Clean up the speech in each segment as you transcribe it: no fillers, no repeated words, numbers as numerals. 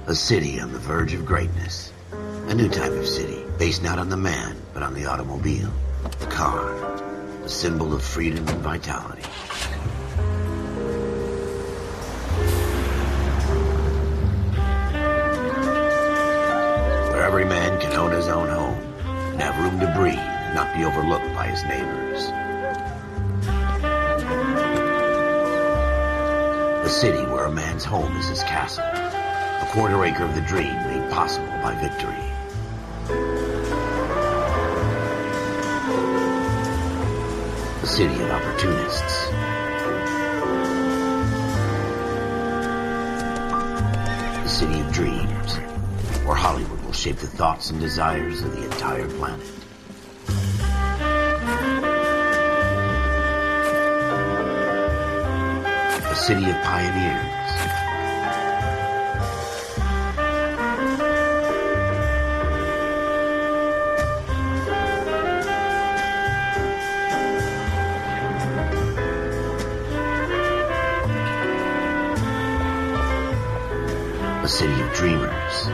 A city on the verge of greatness. A new type of city, based not on the man, but on the automobile. The car. A symbol of freedom and vitality. Where every man can own his own home, and have room to breathe, and not be overlooked by his neighbors. A city where a man's home is his castle. A quarter acre of the dream made possible by victory. A city of opportunists. A city of dreams, where Hollywood will shape the thoughts and desires of the entire planet. A city of pioneers. A city of dreamers.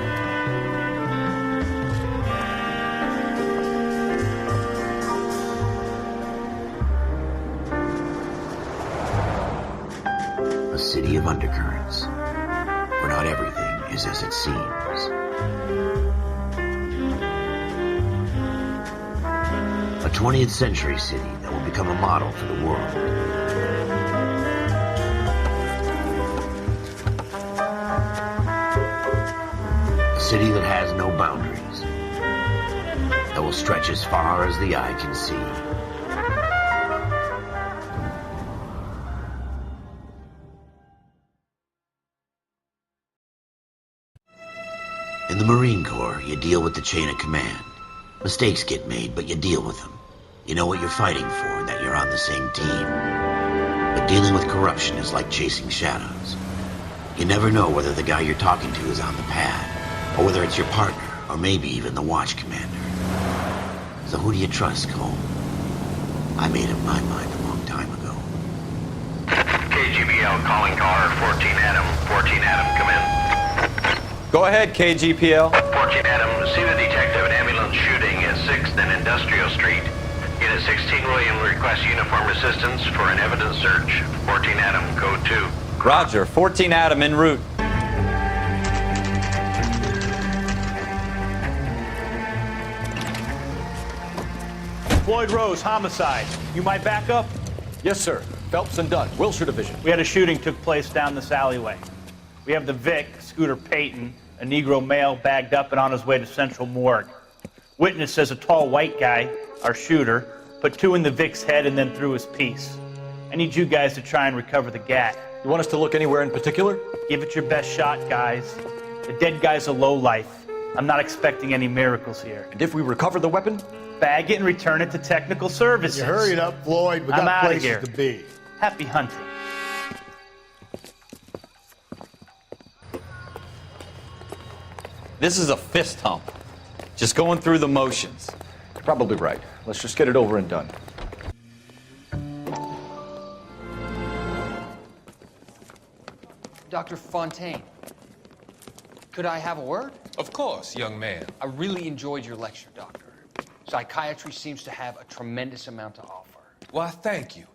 A city of undercurrents, where not everything is as it seems. A 20th century city that will become a model for the world. A city that has no boundaries, that will stretch as far as the eye can see. In the Marine Corps, you deal with the chain of command. Mistakes get made, but you deal with them. You know what you're fighting for and that you're on the same team. But dealing with corruption is like chasing shadows. You never know whether the guy you're talking to is on the pad, or whether it's your partner, or maybe even the watch commander. So who do you trust, Cole? I made up my mind a long time ago. KGBL calling car 14 Adam. 14 Adam, come in. Go ahead, KGPL. 14 Adam, see the detective, an ambulance shooting at 6th and Industrial Street. Unit 16 William requests uniform assistance for an evidence search. 14 Adam, code 2. Roger, 14 Adam en route. Floyd Rose, homicide. You might back up? Yes, sir. Phelps and Dunn, Wilshire Division. We had a shooting took place down this alleyway. We have the Vic, Scooter Payton, a Negro male bagged up and on his way to Central Morgue. Witness says a tall white guy, our shooter, put 2 in the Vic's head and then threw his piece. I need you guys to try and recover the gat. You want us to look anywhere in particular? Give it your best shot, guys. The dead guy's a lowlife. I'm not expecting any miracles here. And if we recover the weapon? Bag it and return it to technical services. You hurry it up, Floyd. We I'm got outta places here. to be. Happy hunting. This is a fist hump. Just going through the motions. You're probably right. Let's just get it over and done. Dr. Fontaine, could I have a word? Of course, young man. I really enjoyed your lecture, Doctor. Psychiatry seems to have a tremendous amount to offer. Why, thank you.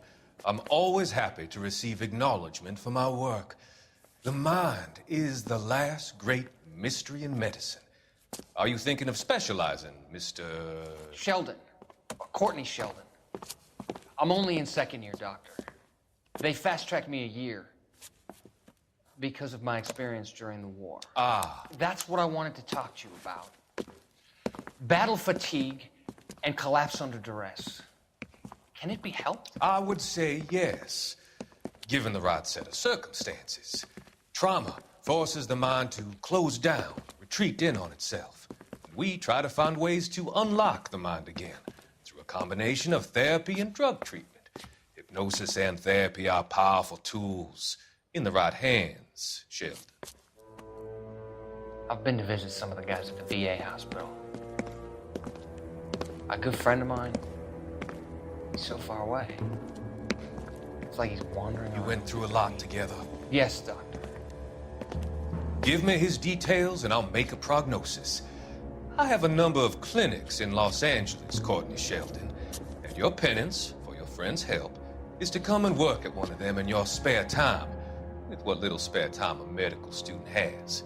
I'm always happy to receive acknowledgement for my work. The mind is the last great mystery in medicine. Are you thinking of specializing, Mr. Sheldon, or Courtney Sheldon. I'm only in second year, Doctor. They fast-tracked me a year because of my experience during the war. Ah. That's what I wanted to talk to you about. Battle fatigue and collapse under duress. Can it be helped? I would say yes, given the right set of circumstances. Trauma forces the mind to close down, retreat in on itself. We try to find ways to unlock the mind again through a combination of therapy and drug treatment. Hypnosis and therapy are powerful tools in the right hands, Sheldon. I've been to visit some of the guys at the VA hospital. A good friend of mine, he's so far away. It's like he's wandering You around. went through a lot together. Yes, Doctor. Give me his details and I'll make a prognosis. I have a number of clinics in Los Angeles, Courtney Sheldon, and your penance, for your friend's help, is to come and work at one of them in your spare time, with what little spare time a medical student has.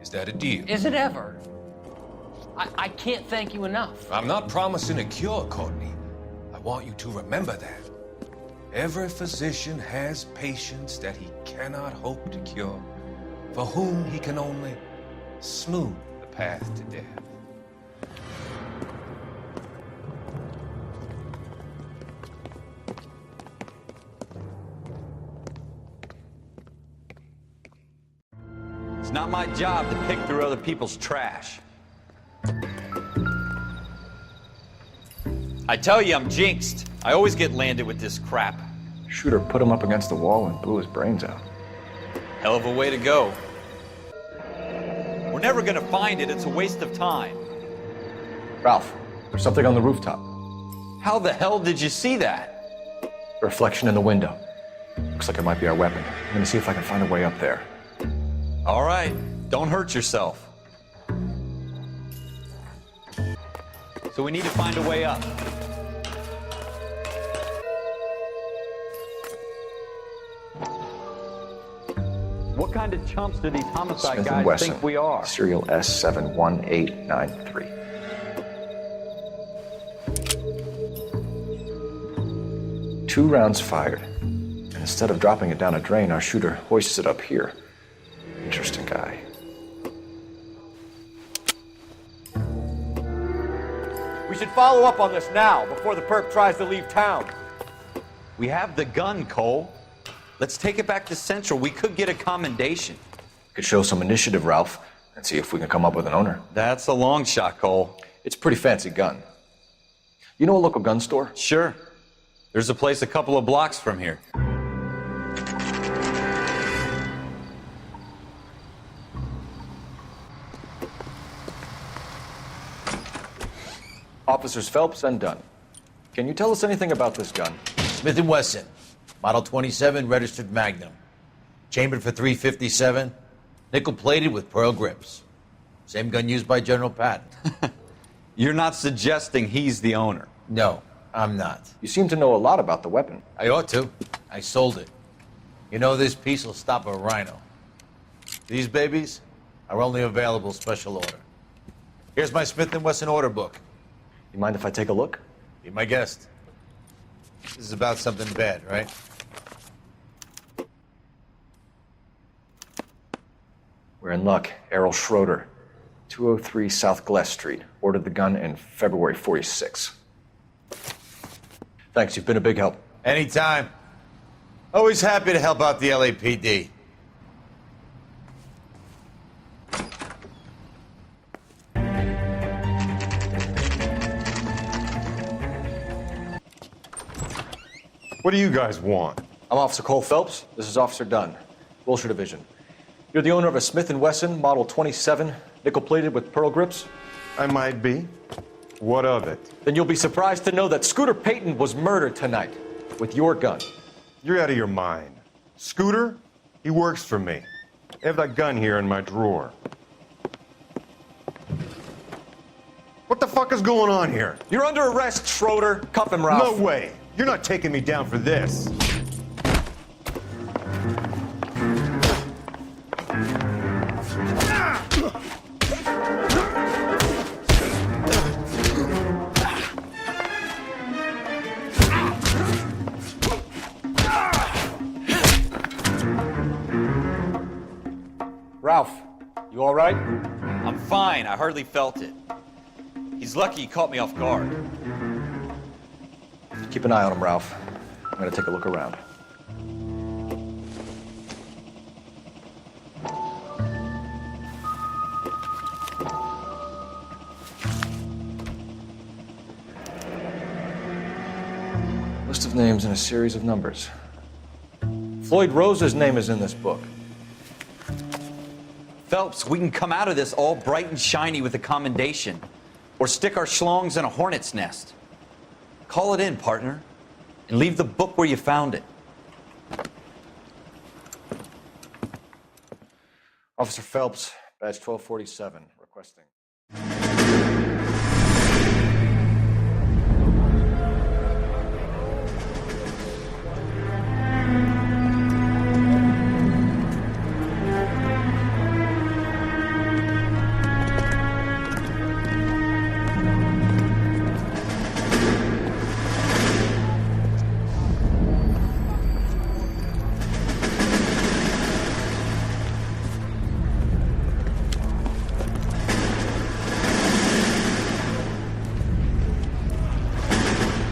Is that a deal? Is it ever? I can't thank you enough. I'm not promising a cure, Courtney. I want you to remember that. Every physician has patients that he cannot hope to cure, for whom he can only smooth the path to death. It's not my job to pick through other people's trash. I tell you, I'm jinxed. I always get landed with this crap. Shooter put him up against the wall and blew his brains out. Hell of a way to go. We're never gonna find it. It's a waste of time. Ralph, there's something on the rooftop. How the hell did you see that? A reflection in the window. Looks like it might be our weapon. I'm gonna see if I can find a way up there. All right, don't hurt yourself. So we need to find a way up. What kind of chumps do these homicide Smith guys & Wesson, think we are? serial S71893. 2 rounds fired. And instead of dropping it down a drain, our shooter hoists it up here. Interesting guy. We should follow up on this now, before the perp tries to leave town. We have the gun, Cole. Let's take it back to Central. We could get a commendation. Could show some initiative, Ralph, and see if we can come up with an owner. That's a long shot, Cole. It's a pretty fancy gun. You know a local gun store? Sure. There's a place a couple of blocks from here. Officers Phelps and Dunn. Can you tell us anything about this gun? Smith & Wesson, Model 27, registered Magnum. Chambered for .357, nickel-plated with pearl grips. Same gun used by General Patton. You're not suggesting he's the owner? No, I'm not. You seem to know a lot about the weapon. I ought to. I sold it. You know, this piece will stop a rhino. These babies are only available special order. Here's my Smith & Wesson order book. You mind if I take a look? Be my guest. This is about something bad, right? We're in luck. Errol Schroeder, 203 South Glass Street. Ordered the gun in February '46. Thanks, you've been a big help. Anytime. Always happy to help out the L.A.P.D. What do you guys want? I'm Officer Cole Phelps. This is Officer Dunn, Wilshire Division. You're the owner of a Smith & Wesson Model 27, nickel-plated with pearl grips? I might be. What of it? Then you'll be surprised to know that Scooter Payton was murdered tonight with your gun. You're out of your mind. Scooter? He works for me. I have that gun here in my drawer. What the fuck is going on here? You're under arrest, Schroeder. Cuff him, Ralph. No way. You're not taking me down for this. Ralph, you all right? I'm fine. I hardly felt it. He's lucky he caught me off guard. Keep an eye on him, Ralph. I'm gonna take a look around. List of names and a series of numbers. Floyd Rose's name is in this book. Phelps, we can come out of this all bright and shiny with a commendation. Or stick our schlongs in a hornet's nest. Call it in, partner. And leave the book where you found it. Officer Phelps, badge 1247, requesting.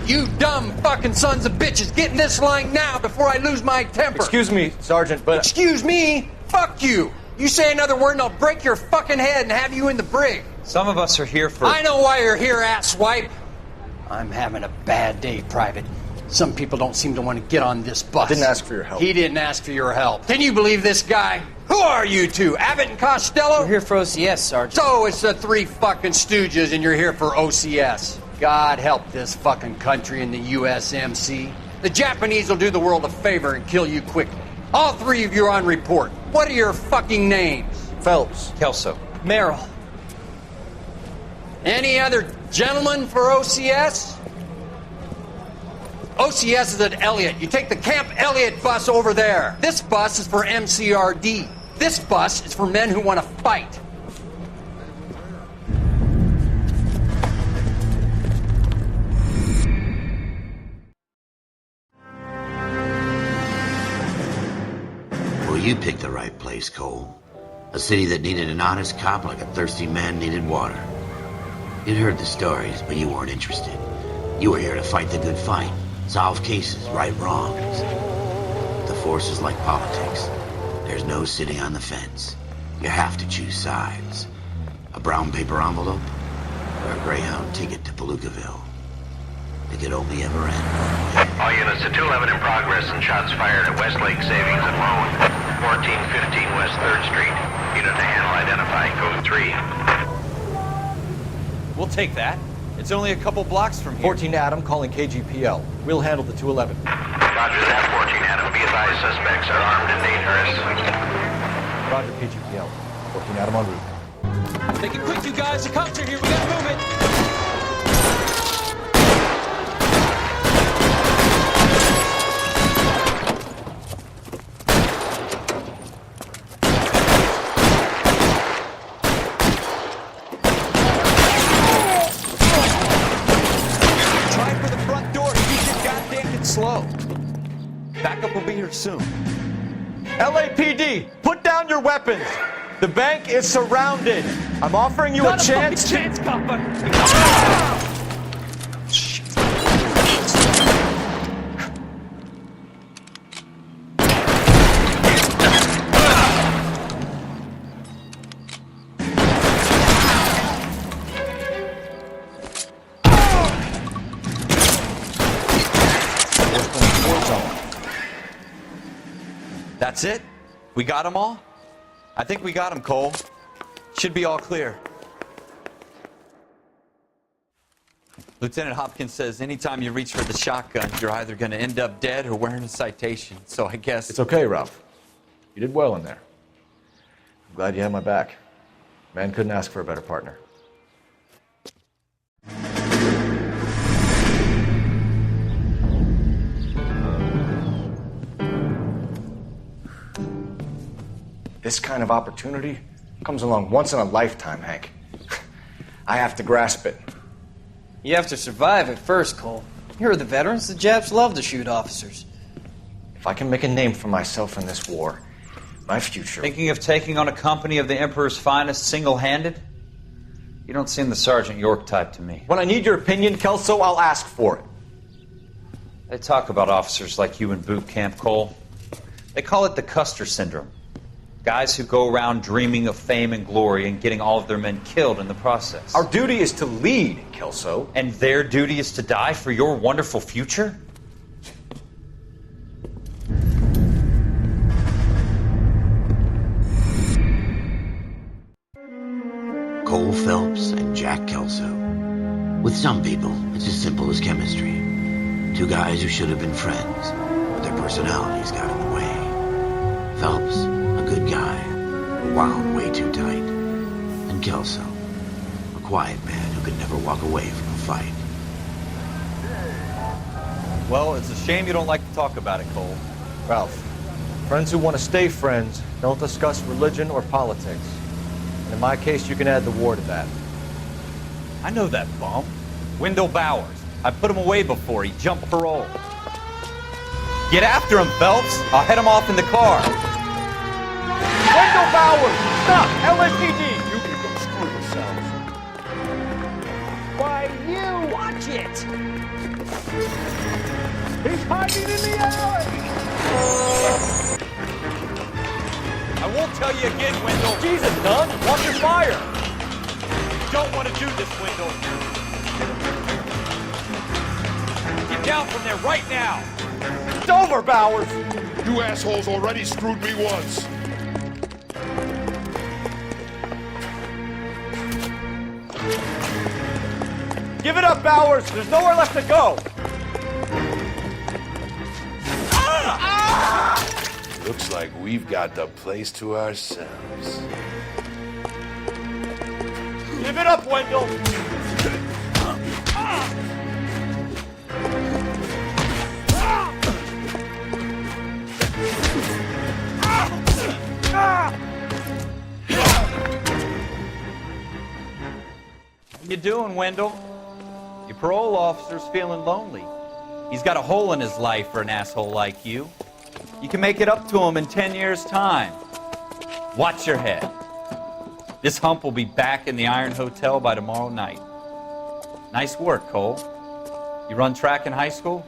You dumb fucking sons of bitches, get in this line now before I lose my temper. Excuse me, Sergeant, but... Excuse me? Fuck you. You say another word and I'll break your fucking head and have you in the brig. Some of us are here for... I know why you're here, asswipe. I'm having a bad day, Private. Some people don't seem to want to get on this bus. I didn't ask for your help. He didn't ask for your help. Can you believe this guy? Who are you two? Abbott and Costello? We're here for OCS, Sergeant. So it's the three fucking stooges and you're here for OCS. God help this fucking country and the USMC. The Japanese will do the world a favor and kill you quickly. All three of you are on report. What are your fucking names? Phelps. Kelso. Merrill. Any other gentlemen for OCS? OCS is at Elliott. You take the Camp Elliott bus over there. This bus is for MCRD. This bus is for men who want to fight. Well, you picked the right place, Cole. A city that needed an honest cop like a thirsty man needed water. You'd heard the stories, but you weren't interested. You were here to fight the good fight, solve cases, right wrongs. The force is like politics. There's no sitting on the fence. You have to choose sides. A brown paper envelope or a Greyhound ticket to Palookaville. It could only ever end one way. All units to 211 in progress and shots fired at Westlake Savings and Loan, 1415 West 3rd Street. Unit to handle identify, code 3. We'll take that. It's only a couple blocks from here. 14 Adam calling KGPL. We'll handle the 211. Roger that, 14 Adam. Be advised, suspects are armed and dangerous. Roger, KGPL. 14 Adam en route. Make it quick, you guys. The cops are here. We gotta move it. Slow. Backup will be here soon. L.A.P.D., put down your weapons. The bank is surrounded. I'm offering you a chance. Not a fucking chance, copper. That's it? We got them all? I think we got them, Cole. Should be all clear. Lieutenant Hopkins says anytime you reach for the shotgun, you're either going to end up dead or wearing a citation. So I guess... It's okay, Ralph. You did well in there. I'm glad you had my back. Man couldn't ask for a better partner. This kind of opportunity comes along once in a lifetime, Hank. I have to grasp it. You have to survive it first, Cole. Here are the veterans. The Japs love to shoot officers. If I can make a name for myself in this war, my future... Thinking of taking on a company of the Emperor's finest single-handed? You don't seem the Sergeant York type to me. When I need your opinion, Kelso, I'll ask for it. They talk about officers like you in boot camp, Cole. They call it the Custer Syndrome. Guys who go around dreaming of fame and glory and getting all of their men killed in the process. Our duty is to lead, Kelso. And their duty is to die for your wonderful future? Cole Phelps and Jack Kelso. With some people, it's as simple as chemistry. Two guys who should have been friends, but their personalities got in the way. Phelps, a good guy, a wound way too tight. And Kelso, a quiet man who could never walk away from a fight. Well, it's a shame you don't like to talk about it, Cole. Ralph, friends who want to stay friends don't discuss religion or politics. And in my case, you can add the war to that. I know that bum. Wendell Bowers. I put him away before he jumped parole. Get after him, Phelps. I'll head him off in the car. Wendell Bowers! Stop! L.A.P.D! You can go screw yourselves. Why, you! Watch it! He's hiding in the alley! I won't tell you again, Wendell. Jesus, Dunn! Watch your fire! Don't want to do this, Wendell. Get down from there right now. It's over, Bowers! You assholes already screwed me once. Give it up, Bowers! There's nowhere left to go! Looks like we've got the place to ourselves. Give it up, Wendell! How you doing, Wendell? Your parole officer's feeling lonely. He's got a hole in his life for an asshole like you. You can make it up to him in 10 years' time. Watch your head. This hump will be back in the Iron Hotel by tomorrow night. Nice work, Cole. You run track in high school?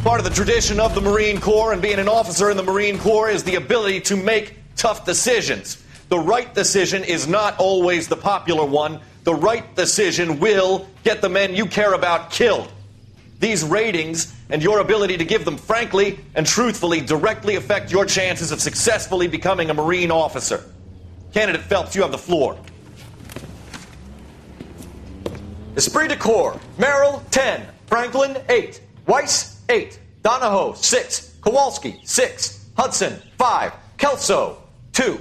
Part of the tradition of the Marine Corps and being an officer in the Marine Corps is the ability to make tough decisions. The right decision is not always the popular one. The right decision will get the men you care about killed. These ratings and your ability to give them frankly and truthfully directly affect your chances of successfully becoming a Marine officer. Candidate Phelps, you have the floor. Esprit de Corps, Merrill, 10. Franklin, 8. Weiss, 8. Donahoe, 6. Kowalski, 6. Hudson, 5. Kelso, 2.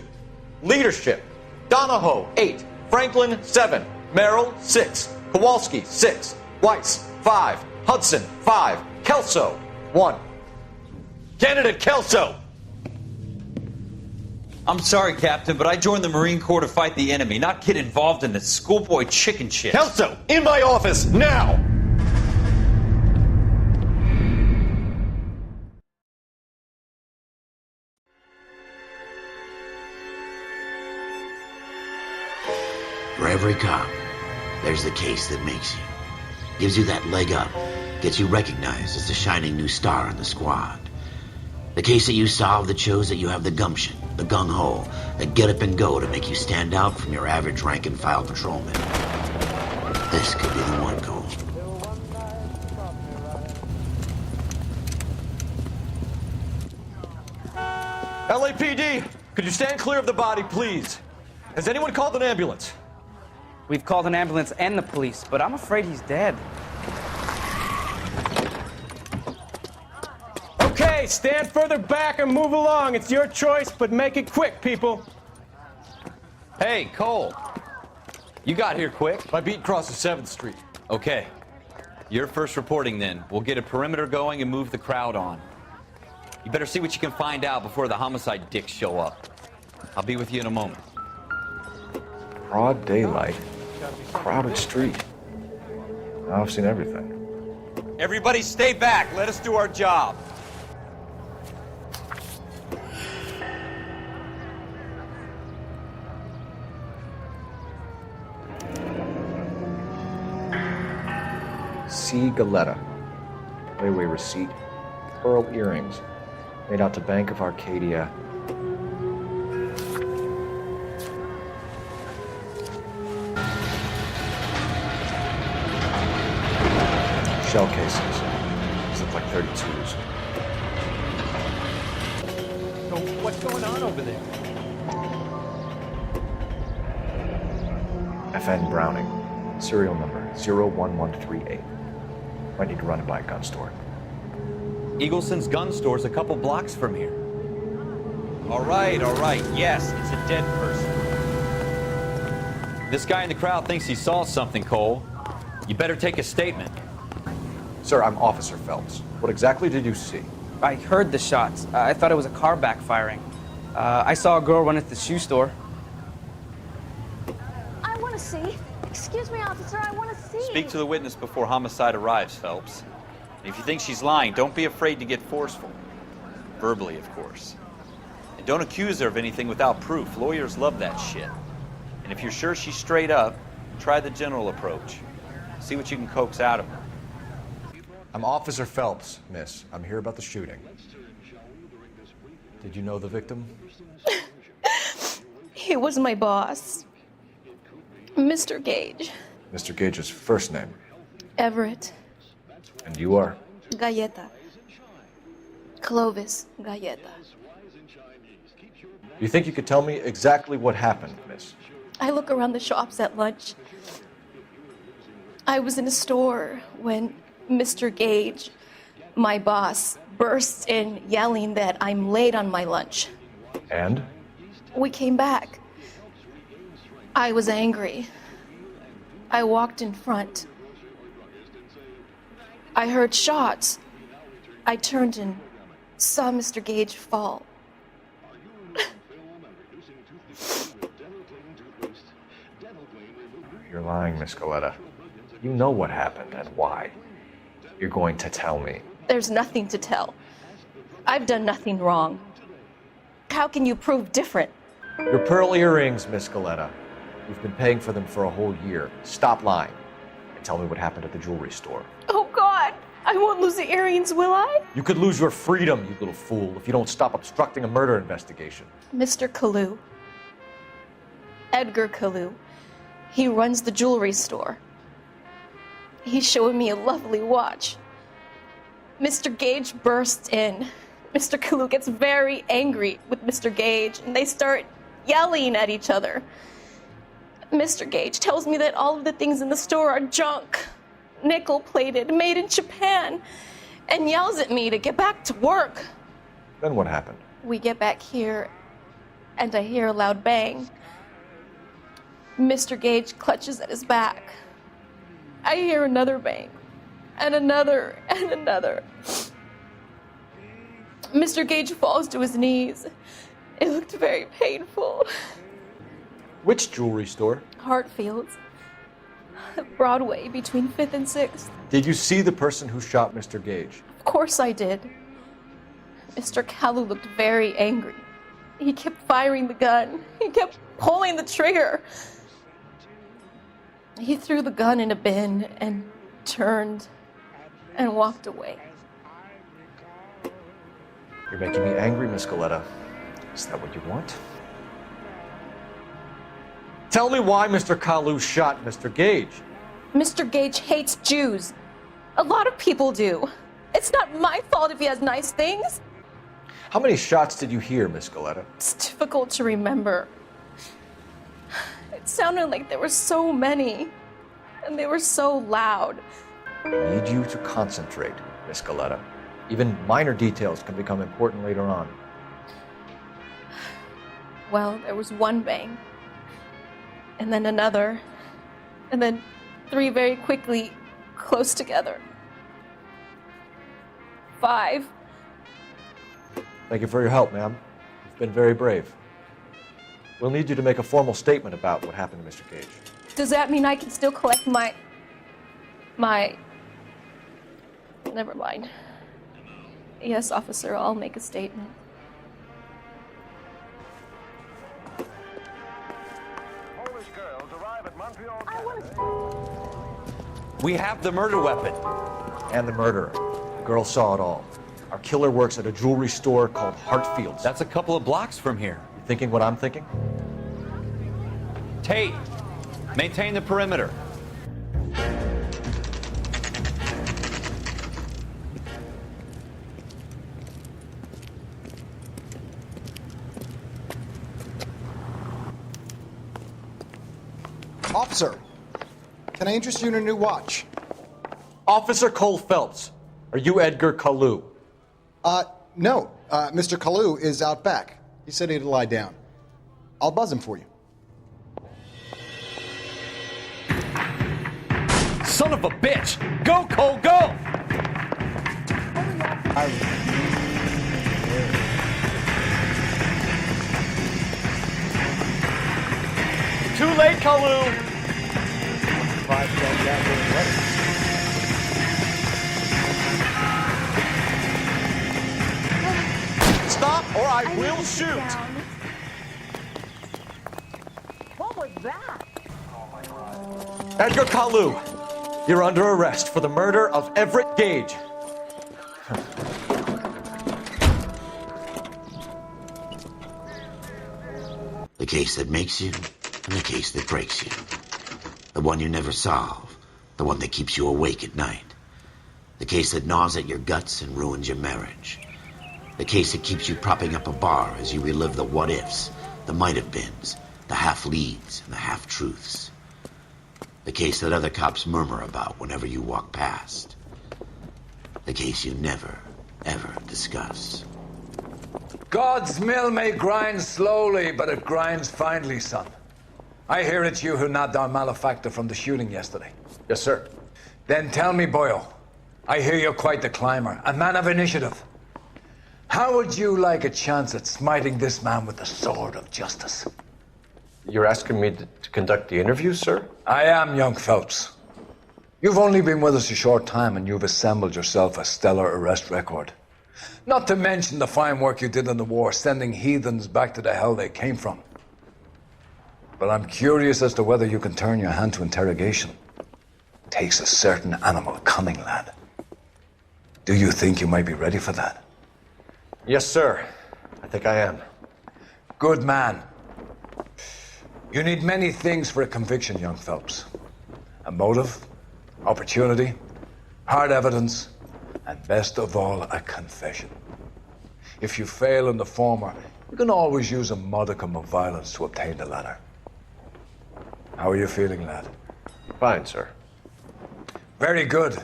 Leadership, Donahoe, 8. Franklin, 7. Merrill, 6. Kowalski, 6. Weiss, 5. Hudson, 5. Kelso, 1. Candidate Kelso! I'm sorry, Captain, but I joined the Marine Corps to fight the enemy, not get involved in this schoolboy chicken shit. Kelso, in my office, now! For every cop, there's the case that makes you. Gives you that leg up. Gets you recognized as the shining new star in the squad. The case that you solve that shows that you have the gumption, the gung-ho, the get up and go to make you stand out from your average rank-and-file patrolman. This could be the one, Cole. L.A.P.D., could you stand clear of the body, please? Has anyone called an ambulance? We've called an ambulance and the police, but I'm afraid he's dead. Okay, stand further back and move along. It's your choice, but make it quick, people. Hey, Cole. You got here quick. My beat crosses 7th Street. Okay. You're first reporting then. We'll get a perimeter going and move the crowd on. You better see what you can find out before the homicide dicks show up. I'll be with you in a moment. Broad daylight. Crowded street. Now I've seen everything. Everybody stay back. Let us do our job. C. Galetta. Layaway receipt. Pearl earrings. Made out to Bank of Arcadia. Shell casings. These look like 32s. So what's going on over there? FN Browning. Serial number 01138. Might need to run it by a gun store. Eagleson's gun store's a couple blocks from here. All right. Yes, it's a dead person. This guy in the crowd thinks he saw something, Cole. You better take a statement. Sir, I'm Officer Phelps. What exactly did you see? I heard the shots. I thought it was a car backfiring. I saw a girl run into the shoe store. I want to see. Excuse me, officer, I want to see. Speak to the witness before homicide arrives, Phelps. If you think she's lying, don't be afraid to get forceful. Verbally, of course. And don't accuse her of anything without proof. Lawyers love that shit. And if you're sure she's straight up, try the general approach. See what you can coax out of her. I'm Officer Phelps, miss. I'm here about the shooting. Did you know the victim? He was my boss. Mr. Gage. Mr. Gage's first name. Everett. And you are? Galleta. Clovis Galleta. You think you could tell me exactly what happened, miss? I look around the shops at lunch. I was in a store when Mr. Gage, my boss, bursts in yelling that I'm late on my lunch. And? We came back. I was angry. I walked in front. I heard shots. I turned and saw Mr. Gage fall. You're lying, Miss Galleta. You know what happened and why. You're going to tell me. There's nothing to tell. I've done nothing wrong. How can you prove different? Your pearl earrings, Miss Galleta. You've been paying for them for a whole year. Stop lying and tell me what happened at the jewelry store. Oh, God! I won't lose the earrings, will I? You could lose your freedom, you little fool, if you don't stop obstructing a murder investigation. Mr. Kalu. Edgar Kalu. He runs the jewelry store. He's showing me a lovely watch. Mr. Gage bursts in. Mr. Kalu gets very angry with Mr. Gage, and they start yelling at each other. Mr. Gage tells me that all of the things in the store are junk, nickel-plated, made in Japan, and yells at me to get back to work. Then what happened? We get back here, and I hear a loud bang. Mr. Gage clutches at his back. I hear another bang, and another, and another. Mr. Gage falls to his knees. It looked very painful. Which jewelry store? Hartfield's. Broadway, between 5th and 6th. Did you see the person who shot Mr. Gage? Of course I did. Mr. Kalu looked very angry. He kept firing the gun. He kept pulling the trigger. He threw the gun in a bin and turned and walked away. You're making me angry, Miss Galleta. Is that what you want? Tell me why Mr. Kalu shot Mr. Gage. Mr. Gage hates Jews. A lot of people do. It's not my fault if he has nice things. How many shots did you hear, Miss Galleta? It's difficult to remember. It sounded like there were so many, and they were so loud. I need you to concentrate, Miss Galleta. Even minor details can become important later on. Well, there was one bang, and then another, and then 3 very quickly, close together. 5. Thank you for your help, ma'am. You've been very brave. We'll need you to make a formal statement about what happened to Mr. Gage. Does that mean I can still collect my... Never mind. Yes, officer, I'll make a statement. We have the murder weapon. And the murderer. The girl saw it all. Our killer works at a jewelry store called Hartfield's. That's a couple of blocks from here. You thinking what I'm thinking? Tate, maintain the perimeter. Officer, can I interest you in a new watch? Officer Cole Phelps, are you Edgar Kalu? No. Mr. Kalu is out back. He said he'd lie down. I'll buzz him for you. Son of a bitch! Go, Cole, go! Too late, Kalu! Stop or I will shoot! What was that? Edgar Kalu, you're under arrest for the murder of Everett Gage. The case that makes you, and the case that breaks you. The one you never solve, the one that keeps you awake at night. The case that gnaws at your guts and ruins your marriage. The case that keeps you propping up a bar as you relive the what-ifs, the might-have-beens, the half-leads, and the half-truths. The case that other cops murmur about whenever you walk past. The case you never, ever discuss. God's mill may grind slowly, but it grinds finely, son. I hear it's you who nabbed our malefactor from the shooting yesterday. Yes, sir. Then tell me, Boyle, I hear you're quite the climber, a man of initiative. How would you like a chance at smiting this man with the sword of justice? You're asking me to conduct the interview, sir? I am, young Phelps. You've only been with us a short time and you've assembled yourself a stellar arrest record. Not to mention the fine work you did in the war, sending heathens back to the hell they came from. But I'm curious as to whether you can turn your hand to interrogation. Takes a certain animal cunning, lad. Do you think you might be ready for that? Yes, sir. I think I am. Good man. You need many things for a conviction, young Phelps. A motive, opportunity, hard evidence, and best of all, a confession. If you fail in the former, you can always use a modicum of violence to obtain the latter. How are you feeling, lad? Fine, sir. Very good.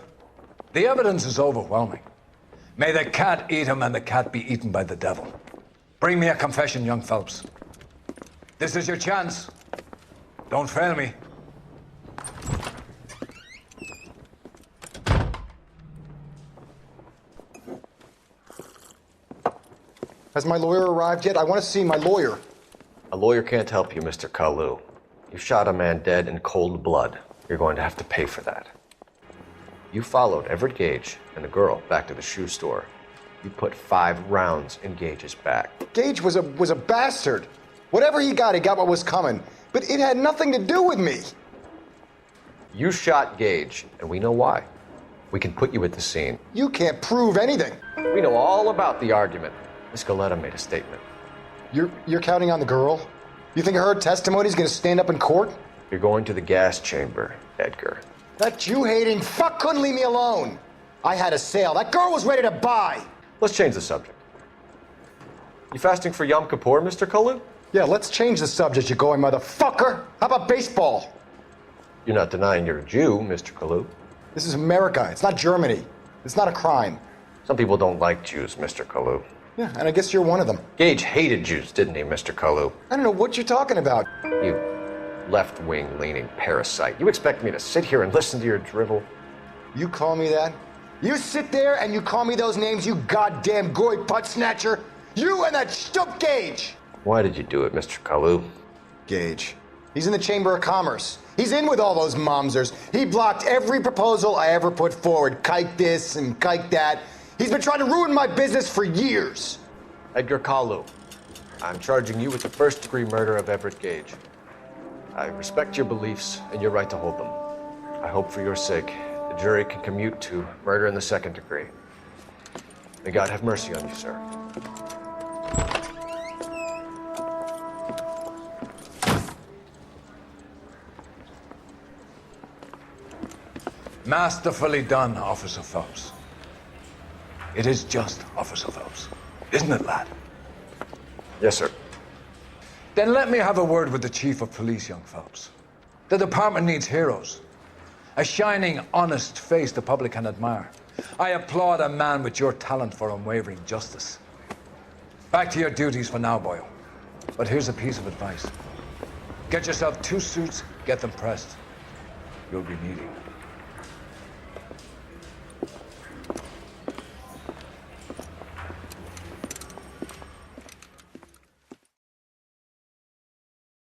The evidence is overwhelming. May the cat eat him and the cat be eaten by the devil. Bring me a confession, young Phelps. This is your chance. Don't fail me. Has my lawyer arrived yet? I want to see my lawyer. A lawyer can't help you, Mr. Kalu. You shot a man dead in cold blood. You're going to have to pay for that. You followed Everett Gage and the girl back to the shoe store. You put 5 rounds in Gage's back. Gage was a bastard. Whatever he got what was coming. But it had nothing to do with me. You shot Gage, and we know why. We can put you at the scene. You can't prove anything. We know all about the argument. Miss Galetta made a statement. You're counting on the girl? You think her testimony's gonna stand up in court? You're going to the gas chamber, Edgar. That Jew-hating fuck couldn't leave me alone. I had a sale. That girl was ready to buy. Let's change the subject. You fasting for Yom Kippur, Mr. Kalu? Yeah, let's change the subject, you going motherfucker. How about baseball? You're not denying you're a Jew, Mr. Kalu. This is America. It's not Germany. It's not a crime. Some people don't like Jews, Mr. Kalu. Yeah, and I guess you're one of them. Gage hated Jews, didn't he, Mr. Kalu? I don't know what you're talking about. You left-wing leaning parasite. You expect me to sit here and listen to your drivel? You call me that? You sit there and you call me those names, you goddamn goy butt snatcher? You and that shtup Gage! Why did you do it, Mr. Kalu? Gage. He's in the Chamber of Commerce. He's in with all those momsers. He blocked every proposal I ever put forward. Kike this and kike that. He's been trying to ruin my business for years. Edgar Kalu, I'm charging you with the first-degree murder of Everett Gage. I respect your beliefs and your right to hold them. I hope for your sake the jury can commute to murder in the second degree. May God have mercy on you, sir. Masterfully done, Officer Phelps. It is just, Officer Phelps. Isn't it, lad? Yes, sir. Then let me have a word with the Chief of Police, young Phelps. The department needs heroes. A shining, honest face the public can admire. I applaud a man with your talent for unwavering justice. Back to your duties for now, Boyle. But here's a piece of advice. Get yourself 2 suits, get them pressed. You'll be needing